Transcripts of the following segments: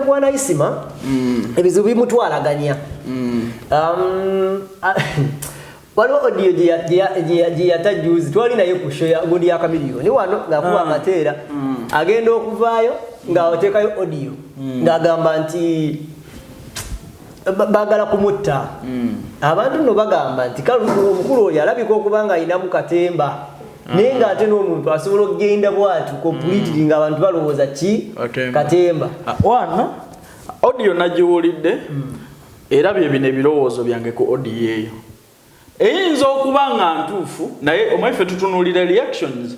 mukwana Isma ebizibu bimutwalaganya waliwo audio gye yatajuzi twali naye ku show ya gundi ya kamiliyoni wano ng'akuba amateera agenda okuvaayo ng'ateekayo audio ng'agamba nti bagala kumutta abantu no bagamba nti omukulu oyo alabika okuba nga ayinamu katemba naye ng'ate n'omuntu asobola okugenda bwatu completely ng'abantu balowooza ki katemba wana audio nagiwulidde era bye bino ebirowoozo byange ku audio eyo eyinza okuba nga ntuufu naye omweffe tutunuulira reactions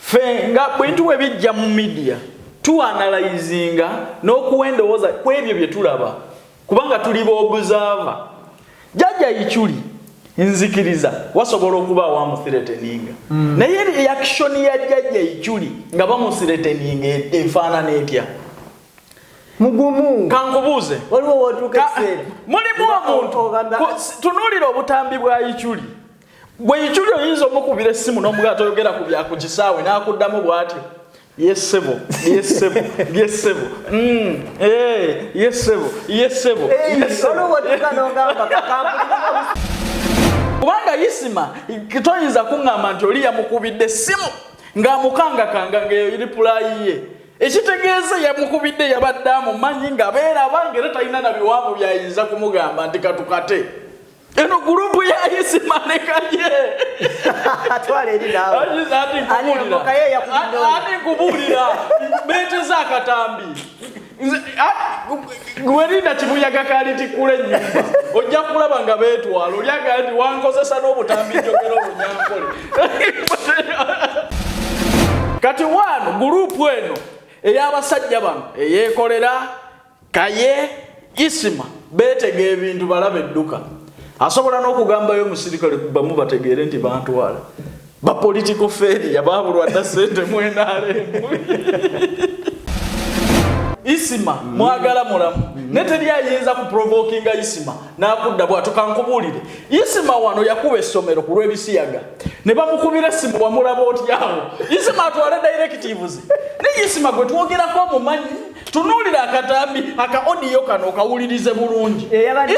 ffe nga bwintu bwe bijja mu media tuanalyzinga n'okuwa endowooza ku ebyo bye tulaba kubanga tuli b'observer jjajja Ichuli nzikiriza wasobola okuba wamuthreateninga naye reaction ya jjajja Ichuli nga bamuthreateninga efaanana etya mugumu kankubuuze waliwo wootuuka ekiseera mulimu omuntu tunuulira obutambi bwa Ichuli bwe Ichuli oyinza omukubira essimu n'omugato oyogera ku bya ku kisaawe n'akuddamu bw'atyo yesebo kubanga Isma kitoyinza kuŋŋamba nti oli yamukubidde essimu ng'amukangakanga ng'eyo reply ye ekitegeeza yamukubidde yabadde amumanyi ng'abeeraba ng'era talina na biwanvu byayinza kumugamba nti katukate eno gurupu ya Isma ne Kaye atwala eri nawe ani kubulira beeteza akatambi gwerinda kibuyaga kali tikule nyumba ojja kulaba nga beetwala olyaga nti wankozesa n'obutambi njogera obunyankole kati wano gurupu eno ey'abasajja bano eyeekolera Kaye Isma beetega ebintu balaba edduka asobola n'okugambayo omusirikale bamu bategeere nti bantwala ba political failure babulwa dda ssente mwenaalemu Isma mwagala mulamu neteri ayinza kuprovokinga Isma n'akudda bw'ato kankubuulire Isma wano yakuba essomero ku lw'ebisiyaga ne bamukubira essimu wamulaba otyawo Isma atwale directives ne Isma gwe twogerako omumanyi tunuulira akatambi aka audio kano okawulirize bulungi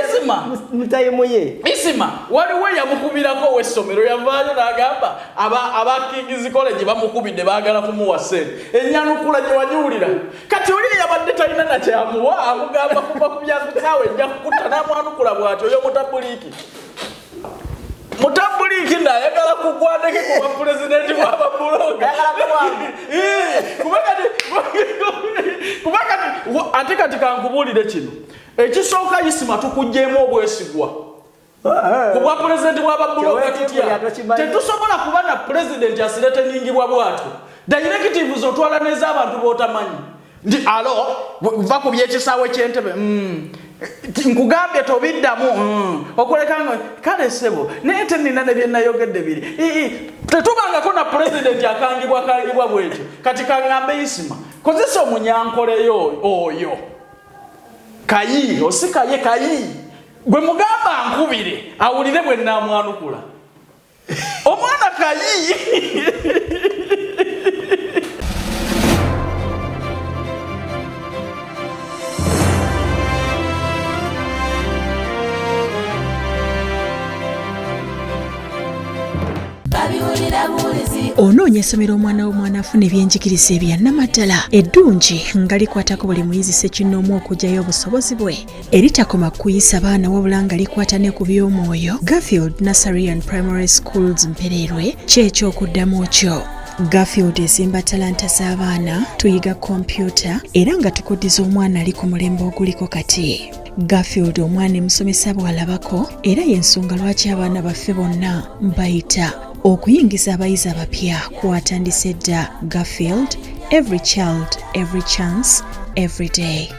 Isma mutayemuye Isma waliwo yamukubirako w'essomero yavaayo n'agamba aba King's College bamukubidde baagala kumuwa ssente ennyanukula gye wagiwulira kati oli yabadde talina na kyamuwa amugamba kuba ku byakutaawe ejja kukutta n'amwanukula bw'ati oyo mutabuliki ndayagala kugwandeke kuba pulezidenti w'ababuloga kubakati ate kati kankubuulire kino ekisooka Isma tukugjeemu obwesigwa kubwa pulezidenti w'ababuloga tutya tetusobola kuba na pulezidenti asireteningibwa bw'atyo directives otwala n'ez'abantu b'otamanyi ndi alo va ku byekisaawe ky'entebe nkugambye tobiddamu okulekanga kale ssebo naye tenina ne bye nayogedde biri tetubangako na pulezidenti akangibwa bwekyo kati kaŋŋambe Isma kozesa omunyankoleyo oyo Kayi osikaye Kayi gwe mugamba ankubire awulire bwe nnaamwanukula omwana Kayi onoonya essomero omwana w'omwana afuna ebyenjigiriza ebya nnamadala eddungi nga likwatako buli muyizi ssekinnoomu okugyayo obusobozi bwe eritakoma kuyisa baana wabula nga likwata ne ku by'omwoyo Garfield Nursery and Primary Schools Mpereerwe ky'ekyokuddamu kyo Garfield ezimba talanta z'abaana tuyiga kompyuta era nga tukuddiza omwana ali ku mulembe oguliko kati Garfield omwana emusomesa bw'alabako era y'ensonga lwaki abaana baffe bonna bayita okuyingiza abayizi abapya kwatandise dda Garfield every child every chance every day.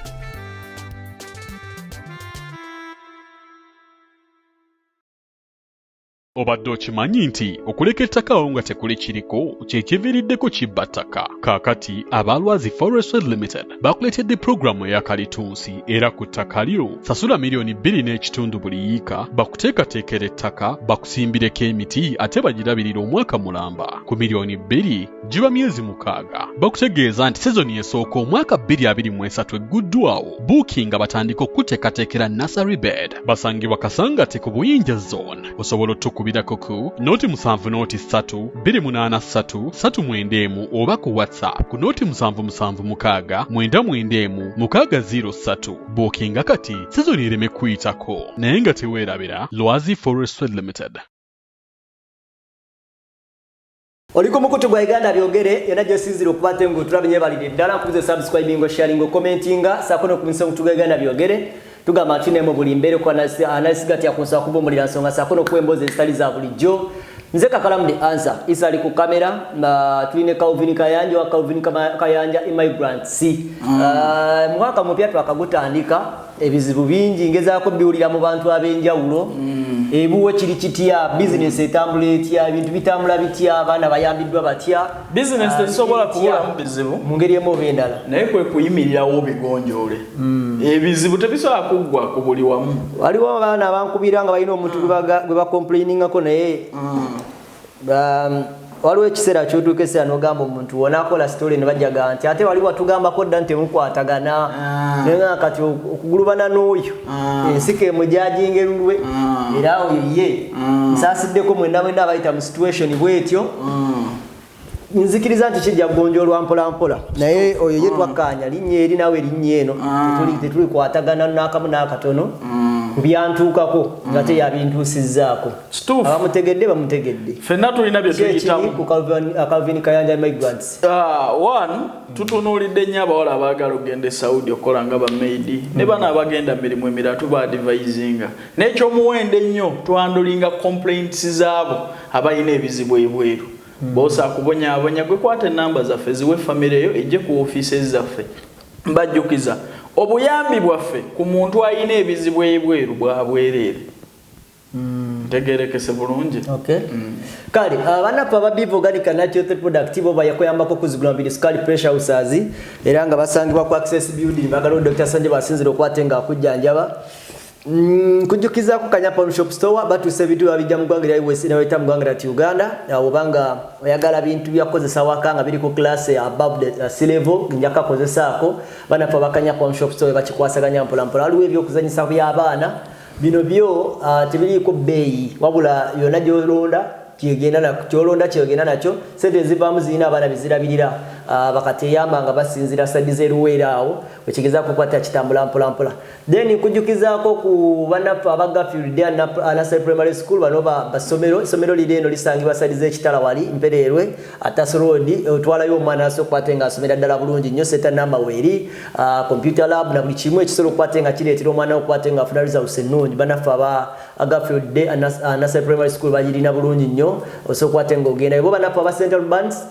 Obadde okimanyi nti okuleka ettaka awo nga tekuli kiriko kyekiviiriddeko kibba ttaka. Kaakati Abalwazi Forestry Limited bakuleetedde pulogulaamu eya kalitunsi era ku ttaka lyo sasula $2.5 buli yiika bakuteekateekera ettaka bakusimbireko emiti ate bagirabirira omwaka mulamba. Ku $2 giba myezi 6. Bakutegeeza nti sezoni esooka omwaka 2023 egguddwawo booking batandika okuteekateekera nursery bed. Basangibwa Kasangati ku Buyinja Zone. Osobola kubirako ku noti 7 noti 3 283 391 oba ku WhatsApp ku noti 776 991 603. Bookinga kati sizoni ireme kuyitako naye nga teweerabira Lwazi Forestry Limited. Oliko mukutu gwa Uganda byogere yana josinzira okubate ngo tulabye balide ddala kuze subscribing sharing commentinga sakono kuminsa mukutu gwa Uganda byogere tugamba atine mu buli mbere kwa anasigati yakunsa kubomulira nsonga sakono kwemboze stali za bulijjo nze KAKALAAMU the answer isali ku kamera na tuline Kayanja immigrants mwaka mupya twakagutandika ebizibu bingi ngezaako biwulira mu bantu abenjawulo ebuwe kiri kitya business etambula etya ebintu bitambula bitya abaana bayambiddwa batya business tesobola kubula mu bizibu mu ngeri emu oba endala naye kwe kuyimirirawo bigonjoole ebizibu tebisobola kuggwa ku buli wamu waliwo abaana abankubira nga balina omuntu gwe bakomplainingako naye waliwo ekiseera kyotuukesera n'ogamba omuntu wonakola story ne bajjaga nti ate wali watugambako dda nti mukwatagana naye nga kati okugulubana n'oyo ensika emujajinga erulwe era oyo ye nsaasiddeko mwenda abayita mu situation bwetyo nzikiriza nti kijja kugonjoolwa mpola naye oyo ye twakkaanya linnya eri nawe linnya eno tetuli kwatagana n'akamu n'akatono kubyantuukako nga teyabintuusizzaako abamutegedde bamutegedde ffenna tulina bye tuyitamu ku Calvin Kayanja migrants one tutunuulidde nnyo abawala abaagala okugenda e Saudi okukola nga bamaidi ne bano abagenda mirimu emirala tuba advisinga n'ekyomuwendo ennyo twandulinga complaints zaabo abalina ebizibu ebweru bosa akubonyaabonya gwe kwata enamba zaffe ziwe famire eyo ejje ku ofiisi zaffe mbajjukiza obuyambi bwaffe ku muntu ayina ebizibu ebweru bwa bwereere tegerekese bulungi kale abanafu ababiva organic natural product bo bayakuyambako kuzigula mbiri sukali pressure ulcers era nga basangibwa ku access building bagalo Dr. Sanje basinzira okwatenga akujjanjaba kujukiza ku Kanyapa shop store batuse bitu babijja mu gwanga lya US na weta mu gwanga lya Uganda obanga oyagala bintu byakozesa wakanga biri ku class above the sea level njaka kozesaako bana pa Kanyapa shop store bakikwasaganya mpola aliwe byo kuzanyisa by'abaana bino byo tebiri ku bei wabula yona gyolonda kyogenda nakyo sente zivamu zina abana bizirabirira bakateyamba nga basinzira sadize ruweerawo wekigeza kukwata kitambula mpola then kujukizaako ku banafu abagafield nursery primary school bano basomero lireno lisangibwa sadize ekitala wali mpererwe Atas Road otwalayo omwana asokwate nga asomera ddala bulungi nnyo seta namba weeri computer lab na buli kimu ekisobola okukwate nga kireetera omwana okukwate nga afuna results ennungi banafu abagafield nursery primary school bagirina bulungi nnyo osokwate nga ogenda bo banafu aba central bands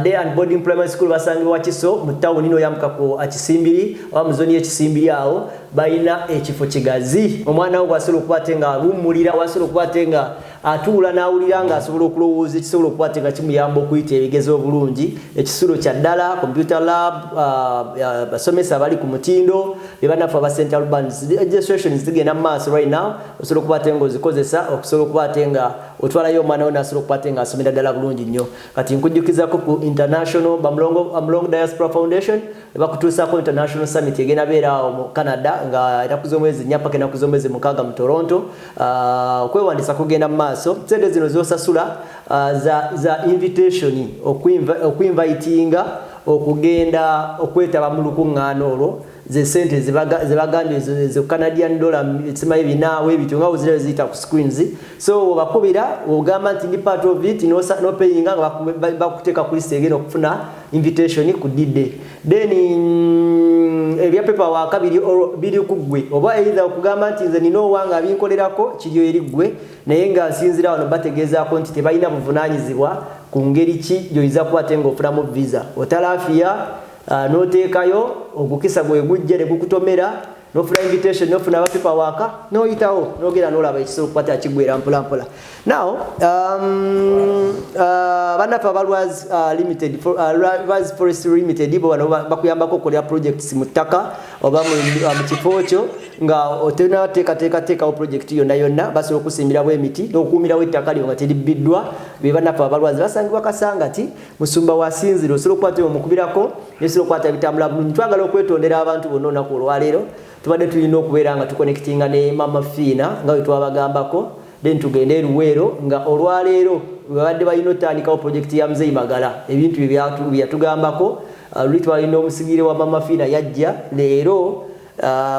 day and boarding primary school basangibwa Kiso mu town ino yamukako akisimbiri oba mu zone y'ekisimbiri awo bayina ekifo kigazi omwana wo asobola okukwate nga alumulira wasobola okukwate nga atuula n'awulira nga asobola okulowooza ekisobola okukwate nga kimuyamba okuyita ebigezo obulungi ekisulo kya ddala computer lab basomesa bali ku mutindo bebanafu aba central bands registrations zigenda mu maaso right now osobola okukwate nga ozikozesa okusobola okukwate nga otwalayo omwana wo n'asobola okukwate nga asomera ddala bulungi nnyo kati nkujjukizako ku international Bamulongo Diaspora Foundation bakutuusako international summit egenda beera mu Canada nga era kuzomwezi nyapaka na kuzomwezi mukaga mu Toronto okwewandisa kugenda mu maaso sente zino zosasula za invitation okuinvitinga okugenda okwetaba mu lukuŋŋaana olwo ze sente zibagambye ze Canadian dollar tsimaye binawe bitunga uzire zita ku screens so bakubira ogamba nti ndi part of it no paying nga bakuteka ku list egeno okufuna invitation ku dide then ebya paper wa kabiri biri kugwe oba either okugamba nti nze nino wanga binkolerako kiryo eri gwe naye nga nsinzira wano bategeeza ko nti tebalina buvunanyizibwa ku ngeri ki gyoyiza kubatenga ofuna mu visa otalafiya noteekayo ogukisa gwe gujja ne gukutomera nofuna invitation nofuna paperwork noyitawo nogera nolaba ekisobola okukwata kigwera mpolampola. Now banafa abalwazi limited Lwazi Forest Limited bo bano bakuyambako okukolera projects mu ttaka oba mu kifo kyo nga oteekateekateekawo project yonna basobola okusimbirawo emiti n'okukuumirawo ettaka lyo nga teribbiddwa. Be banafa abalwazi basangibwa Kasangati Musumba wa Sinziro osobola okukwata omukubirako nesobola okukwata bitambula bulungi. Twagala okwetondera abantu bonna olunaku olwaleero tubadde tulina okubeera nga tuconnectinga ne Mama Fiina nga bwe twabagambako then tugende Luweero nga olwaleero babadde balina otandikawo project ya Muzeeyi Magala ebintu byatugambako luli twalina omusigire wa Mama Fiina yajja leero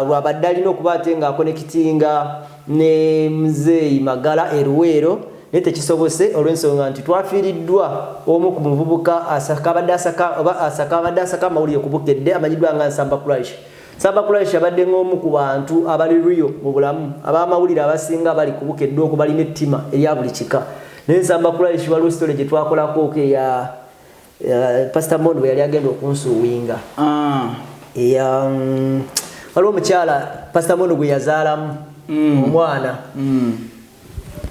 lwabadde alina okuba ate nga connectinga ne Muzeeyi Magala Luweero naye tekisobose olw'ensonga nti twafiiriddwa omu ku muvubuka abadde asaka amawulire ku Bukedde amanyiddwa nga Nsamba Kulash. Nsamba Kulash abadde ng'omu ku bantu abali Rio mu bulamu ab'amawulire abasinga bali ku Bukedde okwo balina ettima erya buli kika. Naye Nsamba Kulash waliwo story gye twakolako ya Pastor Mondo bwe yali agenda okunsuuwinga. Waliwo omukyala Pastor Mondo gwe yazaalamu omwana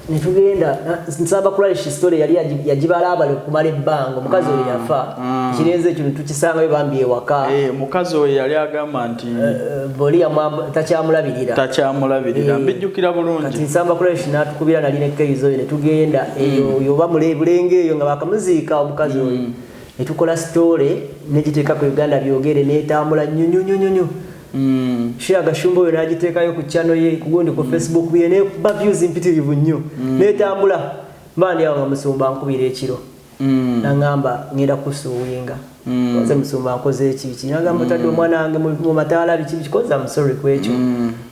nitugenda Nsamba Kulash story yali yagibalabale kumala ebbanga omukazi oyo yafa kirenze ekyo tukisanga bebambi ewaka mukazi oyo yali agamba nti boli takyamulabirira mbijjukira bulungi kati Nsamba Kulash n'atukubira nali ne keyizo ne tugenda eyo yoba mulenge eyo nga bakamuziika omukazi oyo ne tukola story negiteeka ku Uganda byogere netambula nyunyunyunyunyu Shia Gashumbo we najiteekayo ku channel ye kugundi ku Facebook bye ne ba views impitirivu nnyo netambula mandi awo Musumba nkubira ekiro nangamba ngenda kusuwinga waze Musumba nkoze ekiki nagamba tadde omwana wange mu mataala biki bikoza I'm sorry kwekyo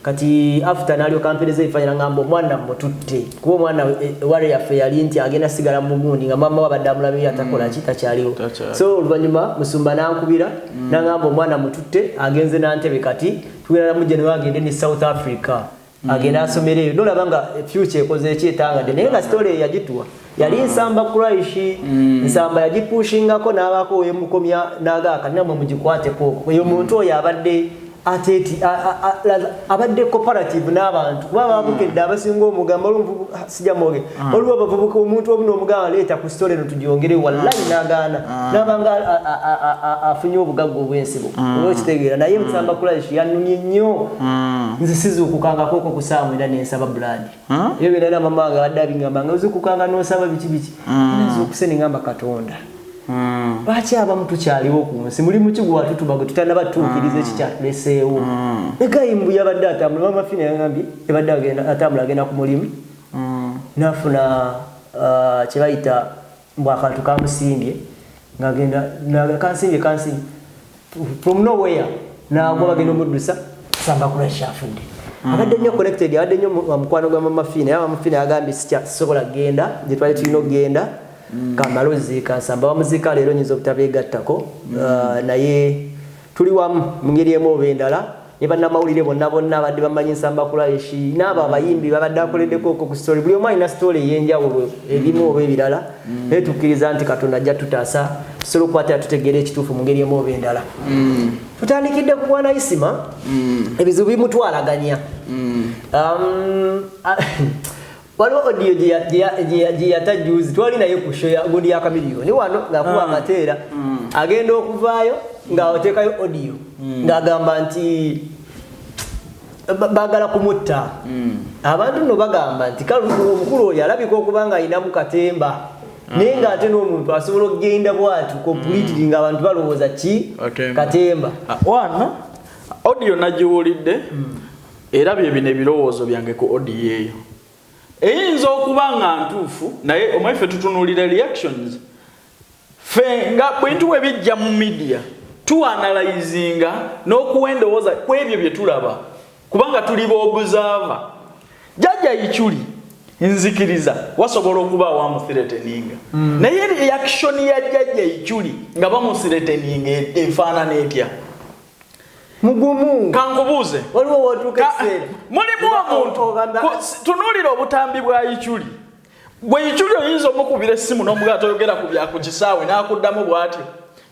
kati after nalyo campaign ze ifanya ngamba omwana mututte kuba omwana wale yafe yali nti agenda sigala mu gundi nga mama wabadde amulabe atakola kitakyaliwo so oluvanyuma Musumba nankubira nangamba omwana mututte agenze nantebe kati tugenda mu January agende ne South Africa agenda asomereyo nolaba nga future ekoze ekyetanga naye nga story yagitwa yali Nsamba Kulash Nsamba yagipushingako n'abako wemukomya nagaka namwe mugikwateko oyo muntu oyo abadde ateti abadde cooperative n'abantu baba Bukedde abasinga omugamba olumvu sijja moge olwo bavubuka omuntu obuno omugamba leeta ku story no tugyongere wallahi nagaana nabanga afunye obugaggo obwensibo olwo kitegeera naye Nsamba Kulash yanunye nnyo nze sizukukanga koko kusaamu era n'ensaba blood ebyo bina mama nga badde abingamba nga uzukukanga n'osaba biki nzukuse ngamba Katonda Bachi abamu tukyaliwo ku nsi muli mu kigwa tutubago tutanaba tuukiriza ekikyatuleseewo ekayimbu yabadde atambula Mama Fiina yangambye yabadde agenda atambula agenda ku mulimu nafuna kye bayita akantu kamusimbye ng'agenda kansimbye from nowhere n'agwa bagenda omuddusa Nsamba Kulash afudde abadde nnyo connected abadde nnyo mukwano gwa Mama Fiina Mama Fiina yagambye sisobola kugenda gye twali tulina okugenda kamalozi Nsamba bamuzika leero nyinza obutabeegattako naye tuli wamu mu ngeri emu oba endala ne bannamawulire bonna badde bamanyi Nsamba Kulash n'abo abayimbi babadde akoleddeko okwo ku story buli omu alina story ey'enjawulo ebimu oba ebirala naye tukkiriza nti Katonda ajja tutaasa tusobola okukwatira tutegeera ekituufu mu ngeri emu oba endala tutandikidde ku bwana Isma ebizibu bimutwalaganya waliwo audio gye yatajuzi twali naye ku show ya gundi ya kamiliyoni wano ng'akuba amateera agenda okuvaayo ng'ateekayo audio ng'agamba nti bagala kumutta abantu nno bagamba nti omukulu oyo alabika okuba nga alinamu katemba naye ng'ate n'omuntu asobola okugenda bwatu completely ng'abantu balowooza ki katemba wano audio nagiwulidde era bye bino ebirowoozo byange ku audio eyo eyinza okuba nga ntuufu naye omweffe tutunuulira reactions ffe nga bwintu bwe bijja mu media tuanalyzinga n'okuwa endowooza ku ebyo bye tulaba kubanga tuli boobuzava jjajja Ichuli nzikiriza wasobola okuba wamuthreateninga naye reaction ya jjajja Ichuli nga bamuthreateninga efaanana etya mugumu kankubuuze waliwo wotuuka ekiseera mulimu omuntu tunuulira obutambi bwa Ichuli bwe Ichuli oyinza omukubira essimu n'omugaa toyogera ku byakukisaawe n'akuddamu bw'atyo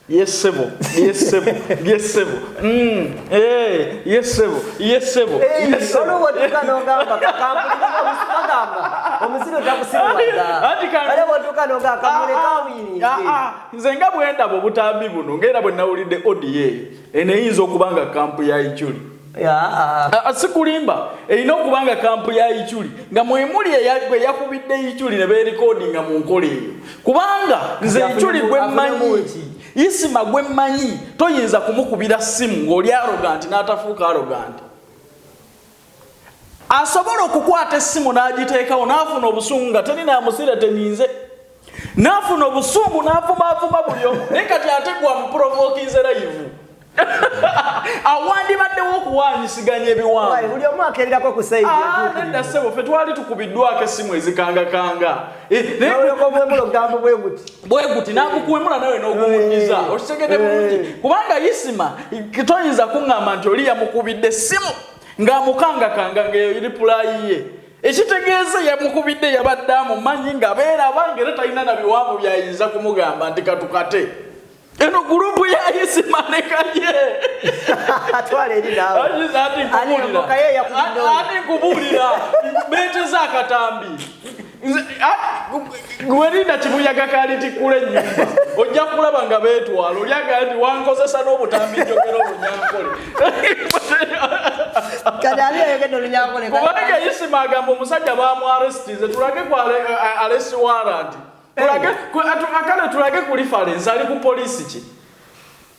Yes sebo. Yes sebo. Yes sebo. Solo watuka nongamba kampuni bagamba omusiro takusibaza ale watuka nonga kamule kawini nze nga bwenda bobutambi buno ngera bwe nawulidde odiye eneyinza okubanga kampu ya Ichuli asikulimba erina okubanga kampu ya Ichuli nga mwemuli eyagwe yakubidde Ichuli ne beerikodinga mu nkola eyo kubanga nze Ichuli gwe mmanyi Isma gwe mmanyi toyinza kumukubira simu ng'oli arrogant n'atafuuka arrogant asobola okukwata essimu n'agiteekawo n'afuna obusungu nga talina amusira teninze n'afuna obusungu n'afumaafuma buli omu naye kati ate gwamuprovokinze live awandibaddewo okuwanyisiganya ebiwanvu buli omu akeererako ku sayidi nedda ssebo ffe twali tukubiddwako essimu ezikangakanga bwe guti n'agukuwemula nawe n'ogumuddiza okitegedde bulungi kubanga Isma toyinza kuŋŋamba nti oli yamukubidde essimu ng'amukangakanga ng'eripulayi ye ekitegeeza yamukubidde yabadde amumanyi ng'abeera abange era talina na biwanvu byayinza kumugamba nti katukate eno gurupu ya Isma ne Kaye atwala eri nawe ati nkubulira beeteza akatambi gwerinda kibuyaga kali tikule nyumba ojja kulaba nga beetwala olyaga nti wankozesa n'obutambi njogera olunyankole kadali ayogedde olunyankole kubanga Isma agamba omusajja baamuarestize tulage ku arrest warrant tulage ku reference ali ku polisi ki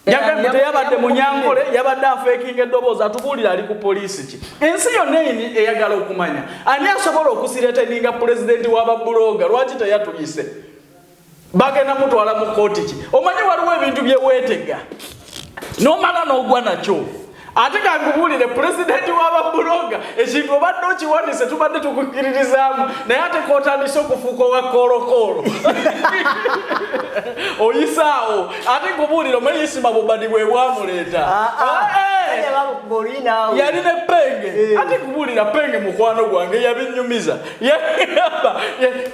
yagambye teyabadde munyankole yabadde afeekinga eddoboozi atubuulira ali ku polisi ki ensi yonna eyagala okumanya ani asobola okusireteninga pulezidenti w'ababuloga lwaki teyatuyise bagenda mutwala mu kooti ki omanyi waliwo ebintu byeweetega n'omala n'ogwa nakyo ate kangubuulire pulezidenti w'ababuloga ekintu obadde okiwanise tubadde tukukkiririzaamu naye ate kootandise okufuuka owa koolokolo oyisaawo ate nkubuulire omanyi Isma bubadi bwe bwamuleeta yali ne penge ate nkubuulira penge mukwano gwange yabinyumiza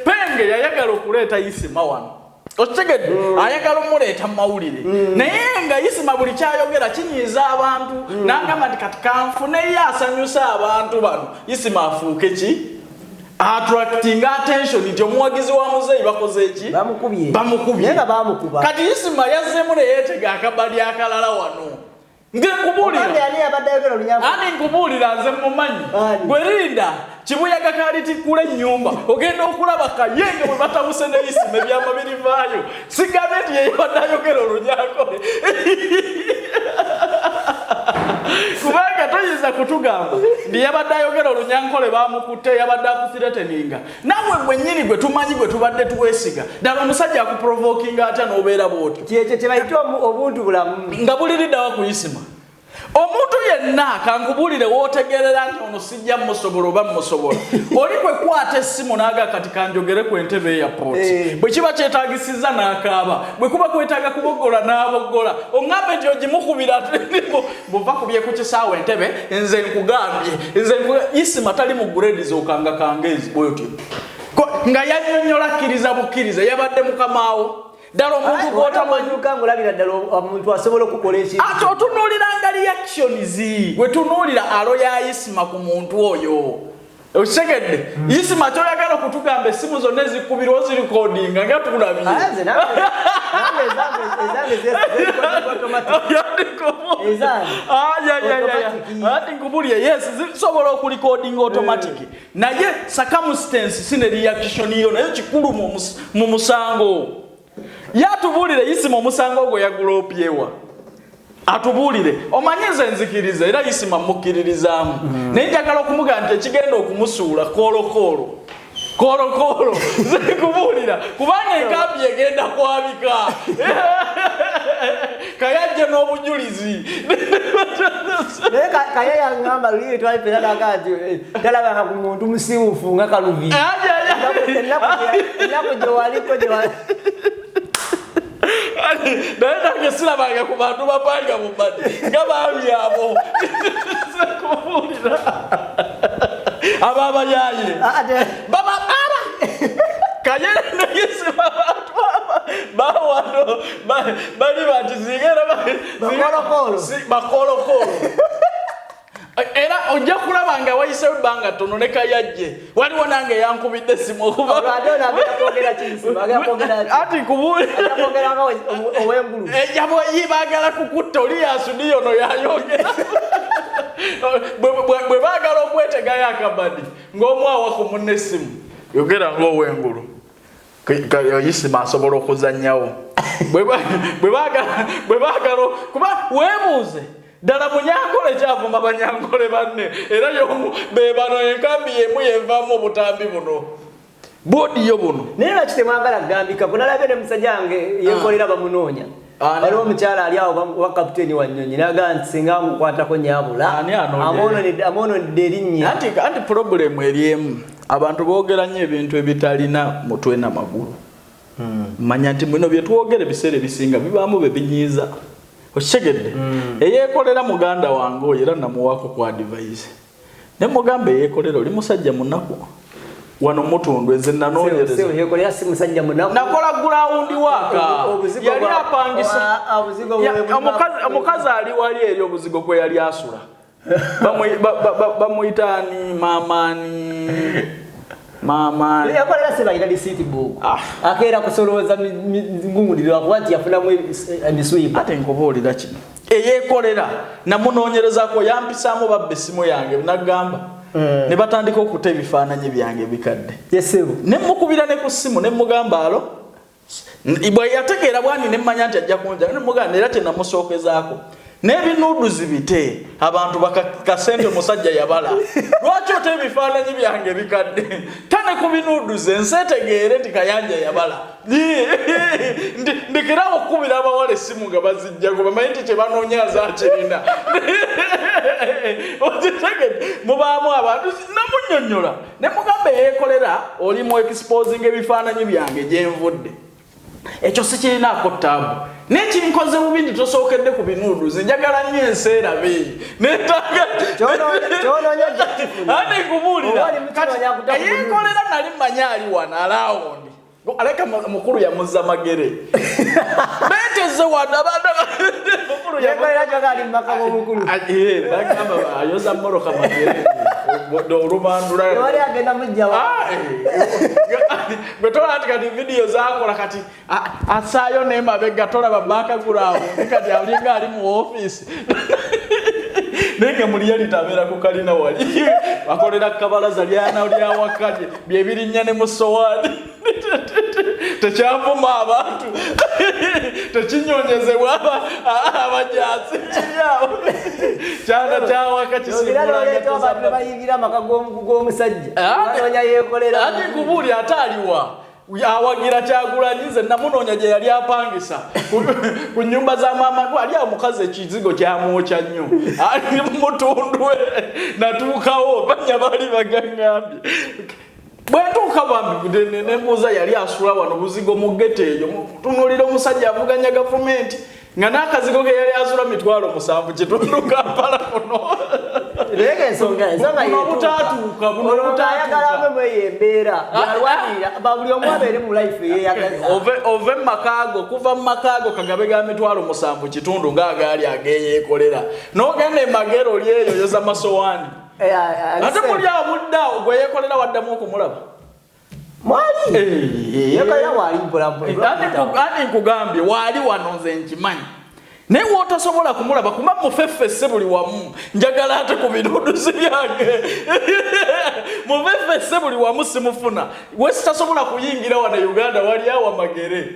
penge yayagala okuleeta Isma wano okitegedde ayagala omuleeta mu mawulire naye nga Isma buli kyayogera kinyiiza abantu n'agamba nti kati kanfuneyo asanyusa abantu bano Isma afuuke ki attracting attention nti omuwagizi wa muzeeyi bakoze eki bamukubye kati Isma yazzeemu ne yeetega akabali akalala wano nkubuulira nze mumanyi gwerinda kibuyaga kali tikula ennyumba ogenda okulaba Kayenge bwe batabuse ne Isma ebyama birivaayo sigambye nti yeyabadde ayogera olunyankole kubanga toyinza kutugamba ndi yabadde ayogera olunyankole bamukutte yabadde akusireteninga nawe gwennyini gwe tumanyi gwe tubadde tuwesiga ddala omusajja akuprovokinga atya n'obeera bw'otyo kyekyo kye bayita obuntu bulamu nga buliriddawa ku Isma omuntu yenna kankubuulire wootegerera nti ono sijja musobola oba musobola oli kwekwata essimu n'aga kati kanjogere ku entebe eyapooti bwe kiba kyetaagisizza n'akaaba bwe kuba kwetaaga kuboggola n'aboggola oŋŋambe nti ogimukubira bw'ova kubye ku kisaawa entebe nze nkugambye Isma tali mu grade z'okangakanga ezi bw'otyo nga yannyonnyola kkiriza bukkiriza yabadde mukamaawo ddala omuntu gw'otamanyuka ng'olabira ddala omuntu asobola okukola ekintu ate otunuuliranga reactions bwe tunuulira alo ya Isma ku muntu oyo okitegedde Isma kyoyagala okutugamba essimu zonna ezikubirwa ozirikodinga nga tulabye ati nkubulye yes zisobola okulikodinga automatic naye circumstance sine reaction yo nayo kikulu mu musango yatubuulire Isma omusango ogwo yagulopyewa atubuulire omanyi nze nzikiriza era Isma mukkiririzaamu naye njagala okumugamba nti ekigenda okumusuula koolokolo zikubuulira kubanga enkambi egenda kwabika Kayanja n'obujulizi naye Kaye yaŋŋamba luli twali pezanaga nti talabanga ku muntu musiiwufu nga Kaluvi ennaku gyewaliko naye nange sirabanga ku bantu bapanga mu badi nga baami abo kubuulira abo abayaaye bababara Kaye ne Isma bantu aba bawano bali batizigera bakolokolo era ojja kulaba nga wayise banga tono ne Kayanja waliwo nange yankubidde esimu okuba ati kubuli owengulu ejabo yibagala kukutta oli yasudiyo no yayogera bwe bagala okwetegayo akabadi ng'omwawa ku munne essimu yogera ng'owengulu Isma asobola okuzannyawo bwe bagala kuba weebuuze ddala munyankole kyavuma banyankole banne era yomu bebano enkambi yemu yenvamu obutambi buno bodiyo buno naye lwaki temwagala kugambika kunalabye ne musajja wange yekolera bamunoonya waliwo omukyala ali awo wa kapiteeni wa Nnyonyi naga nti singa mukwatako nyabula amoononedde erinnya anti purobulemu eri emu abantu boogera nnyo ebintu ebitalina mutwe na magulu manya nti bino bye twogera ebiseera ebisinga bibaamu be binyiiza okitegedde eyeekolera muganda wange oyo era namuwaako ku advice ne mugamba eyeekolera oli musajja munaku wano mutundu enze nanoonyereza nakola gurawundi waaka yali apangisa omukazi ali wali eri obuzigo kwe yali asula bamuyitaani maamaani yakolera sebayina lisiti buku akeera kusolooza ngunguliro akuba nti yafunamu emiswiba ate nkubuulira kino eyeekolera namunoonyerezako yampisaamu babba essimu yange nagamba ne batandika okuta ebifaananyi byange ebikadde ne mukubira ne ku ssimu ne mugamba alo bwe yategeera bwani ne mmanya nti ajja kunja ne mugamba era kyenamusookezaako n'ebinuuduzi bite abantu bakasente omusajja yabala lwaki ote ebifaananyi byange bikadde tane ku binuuduzi enseetegeere nti Kayanja yabala ndikira okukubira abawala essimu nga bazijjago bamanyi nti kyebanoonya zakirina okitegedde mubaamu abantu namunnyonnyola ne mugamba eyeekolera oli mu exposing ebifaananyi byange gyenvudde ekyo sikirinaako ttaabu n'ekinkoze bubi ndi tosookedde ku binuuduzi njagala nnyo enseera beeyi ate nkubuulira eyeekolera nali manya ali wano alawundi aleka mukulu yamuzza magere beteze wanagamba ayoza mmoroka magere olubandula bwe tolaba kati vidiyo zakola kati asaayo nemabega tolaba baakagulaawo kati alinga ali mu ofiisi nenge muli yalitabeera ku kalina wali akolera kabalaza lyana lyawakadye byebirinnya ne mu sowaani tekyavuma abantu tekinyonyezebwa abajaasi kiryawo kyana kyawaka kisibayingira amaka g'omusajja yeekolera ati kubuuli ate aliwa awagira Kyagulanyize namunoonya gye yali apangisa ku nnyumba za maama ali omukazi ekizigo kyamwokya nnyo ali mutundu natuukawo banya baali bagangambye bwentuuka bambi nembuuza yali asula wano buzigo mu gete eyo tunuulira omusajja avuganya gavumenti nga n'akazigo ke yali asula 7,000 kitundu Kampala kuno obutaatuuka ove makaago kuva mu makaago kagabe ga 7,000 kitundu ng'agaali ageyeekolera n'ogenda emagero oli eyo yoza masowaani ate muli awo muddaawo gwe yeekolera waddamu okumulaba ati nkugambye waali wano nze nkimanyi naye wootasobola kumulaba kuba mufeffesse buli wamu njagala ate ku binuuduzi byange mufeffesse buli wamu simufuna we sitasobola kuyingira wano Uganda wali awo amagere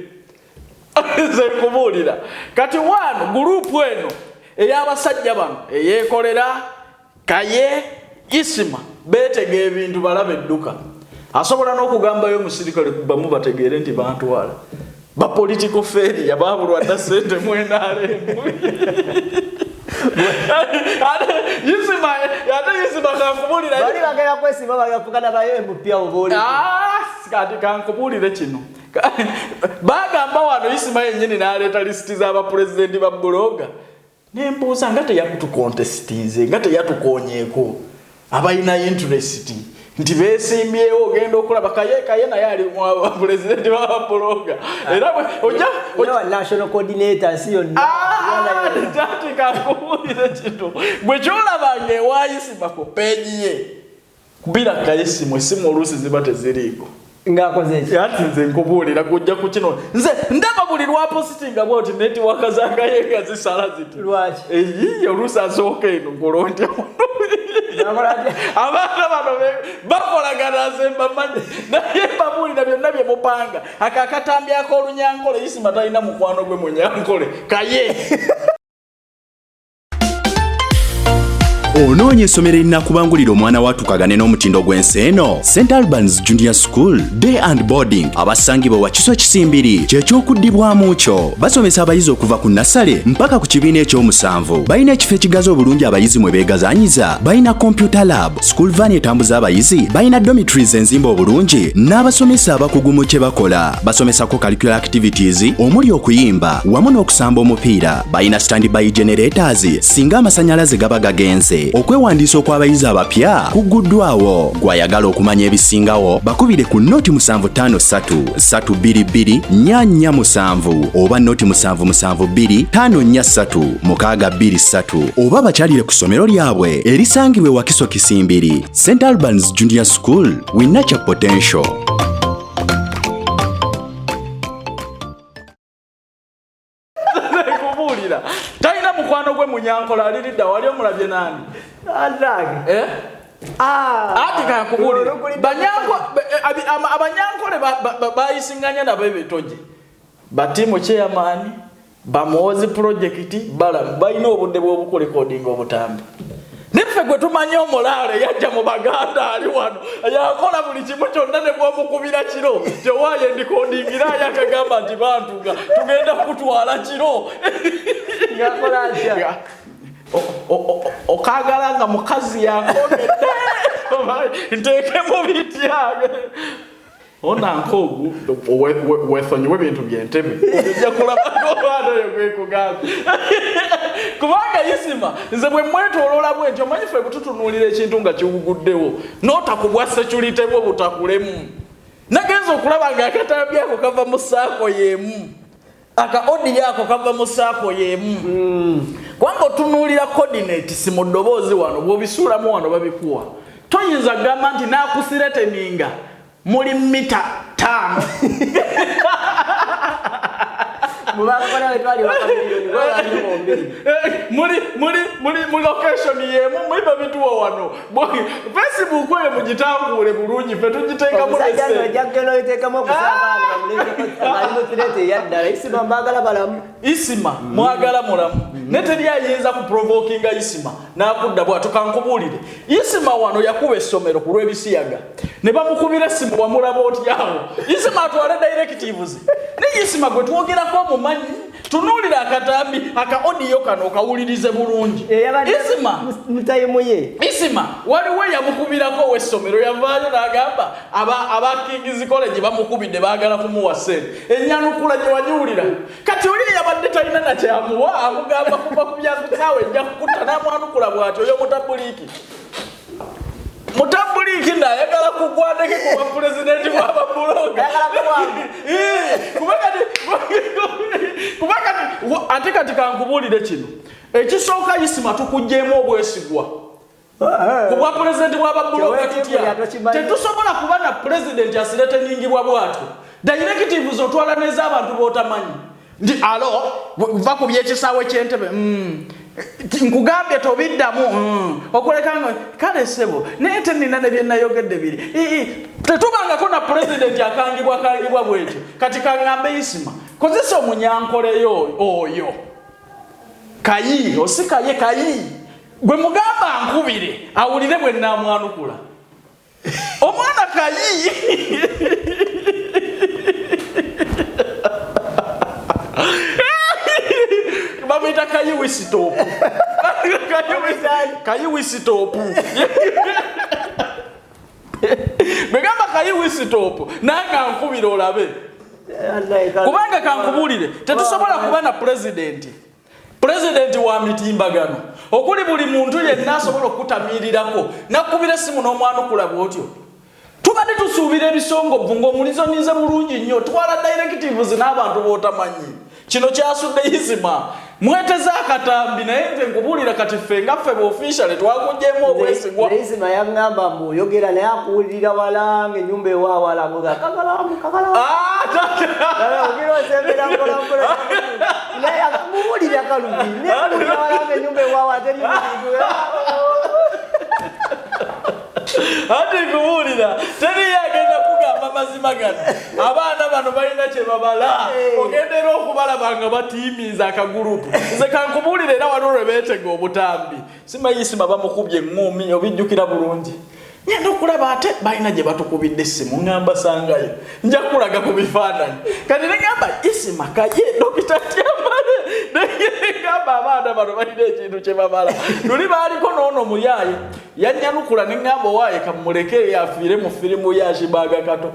nze nkubuulira kati wano gurupu eno ey'abasajja bano eyeekolera Kaye Isma beetega ebintu balaba edduka asobola n'okugambayo omusirikale bamu bategeere nti bantwala ba political failure babulwa dda ssente mu NRM Isma kankubulira bali bagera kwesiba bagafugana bayo mpya obuli kati kankubulire kino bagamba wano Isma yennyini n'aleeta lisiti z'abapulezidenti ba buloga nembuuza nga teyakutukontestinze nga teyatukonyeeko abalina interest nti beesimbyewo ogenda okulaba kaye naye ali pulezidenti wa bologa era oja national coordinator siyo tatikakubulira kino bwe kyolabanga ewa Isma ku peegi ye kubira kayisimu esimu oluusi ziba teziriiko ngakoze eki ati nze nkubuulira kujja ku kino nze ndaba buli lwapositinga bwoti netiwaka zangayenga zisala ziti lwaki eyiyo oluusi asooka eno ngolontya abaana bano bakolagana nzemba manyi naye babuulira byonna bye mupanga akakatambyako olunyankole Isma talina mukwano gwe munyankole kaye Onoonya essomero erinakubangulira omwana watukagane n'omutindo gw'ensi eno St. Albans Junior School Day and Boarding abasangibwa wa Kiswa Kisimbiri kyekyokuddibwamu kyo basomesa abayizi okuva ku nasale mpaka ku kibiina ekyomusanvu balina ekifo ekigaza obulungi abayizi mwe beegazaanyiza balina computer lab school van etambuza abayizi balina dormitories enzimba obulungi n'abasomesa abakugu mu kye bakola basomesako curricular activities omuli okuyimba wamu n'okusamba omupiira balina standby generators singa amasannyalaze gaba gagenze okwewandiisa okw'abayizi abapya kuguddwawo gwayagala okumanya ebisingawo bakubire ku noti 7533224447 oba noti 772543 oba bakyalire ku ssomero lyabwe erisangibwe wa Kiswa Kisimbiri St. Albans Junior School we nurture potential. talina mukwano gwe munyankola aliridda wali omulabye nani andage ati kakubulira abanyankole bayisinganya nabo ebitoje batimu chairman bamuwozi project balamu balina obudde bw'obukulekodinga obutambi niffe gwe tumanyi omulaale yajja mu baganda ali wano yakola buli kimu kyonna ne bw'omukubira kiro tewaaye ndikodingira yakagamba nti bantuga tugenda kutwala kiro okagala nga mukazi yakonedde nteekemu bityange onankogu wesonyiwe ebintu byentebe ojja kulabagobaanayo gwekugamba kubanga Isma nze bwe mwetoloola bwentyo omanyi ffe bututunuulira ekintu nga kiwuguddewo n'otakubwa security bwe butakulemu nagenza okulaba nga akatambi ako kava mu saako y'emu aka-odi yako kava mu saako y'emu kubanga otunuulira coordinates mu ddoboozi wano bw'obisuulamu wano babikuwa toyinza kugamba nti naakusireteninga muli mita 5 muri location yemu mwiba bituwa wano Facebook we mugitambule bulungi fe tugiteeka mu Isma mwagala mulamu neteri ayinza ku provoking Isma nakudda bwa tukankubulire Isma wano yakuba essomero ku lw'ebisiyaga ne bamukubira simu wamulaba otyawo Isma atwala directives ne Isma gwe twogerako mumanyi tunuulira akatambi aka-audio kano okawulirize bulungi Isma mutayimuye Isma waliwo yamukubirako w'essomero yavaayo n'agamba aba King's College bamukubidde baagala kumuwa ssente ennyanukula gye wagiwulira kati oli yabadde talina na kyamuwa amugamba kuva ku byakutaawe ejja kukutta n'amwanukula bw'ati oyo mutabuliki ndayagala kugwadeke kuba pulezidenti w'ababuloga kubakati ate kati kankubulire kino ekisooka Isma tukugjeemu obwesigwa kubwa pulezidenti w'ababuloga tutya tetusobola kuba na pulezidenti asireteningibwa bwatyo directives otwala n'ez'abantu b'otamanyi ndi alo va ku byekisaawe ky'entebe nkugambye tobiddamu okulekanga kale sebo nete nina ne byennayogedde biri tetubangako na pulezidenti akangibwa bwekyo kati kaŋŋambe Isma kozesa omunyankoleyo oyo kayi osikaye kayi gwe mugamba nkubire awulire bwe nnamwanukula omwana kayi bamwita kayiwisitopu kayiwisitopu begamba kayiwisitopu nanga nkubira olabe kubanga kankubulire tetusobola kuba na pulezidenti wa mitimbagano okuli buli muntu yenna asobola okutamiirirako nakubira essimu n'omwanukula bw'otyo tubadde tusuubira ebisongovu ng'omulizo nize bulungi nnyo twala directives n'abantu b'otamanyi kino kyasudde Isma mweteza akatambi naye nze nkubuulira kati ffe nga ffe officially twakugyemu obwesigwa Isma yaŋŋamba mbuyogera naye akuwulirira wala ng'ennyumba ewawala ngoga kakalaamu ogira osembera mpolampola naye muwulira kalubi newulira wala ng'ennyumba ewawa teri ati nkubuulira teri yagenda kugamba mazima gano abaana bano balina kye babala ogendera okubalaba nga batiimiiza akagurupu nze kankubuulira era waliwo lwe beetega obutambi simanyi Isma bamukubye eŋŋumi obijjukira bulungi ngenda okulaba ate balina gye batukubidde essimu ŋŋamba sangayo nja kulaga ku bifaananyi kati ne ŋŋamba Isma kaye dokita tyambale ngamba abaana bano balina ekintu kye babala luli baaliko n'ono muyaaye yanyalukula ne ŋŋamba owaaye kamulekere yafiire mu firimu yashibaaga kato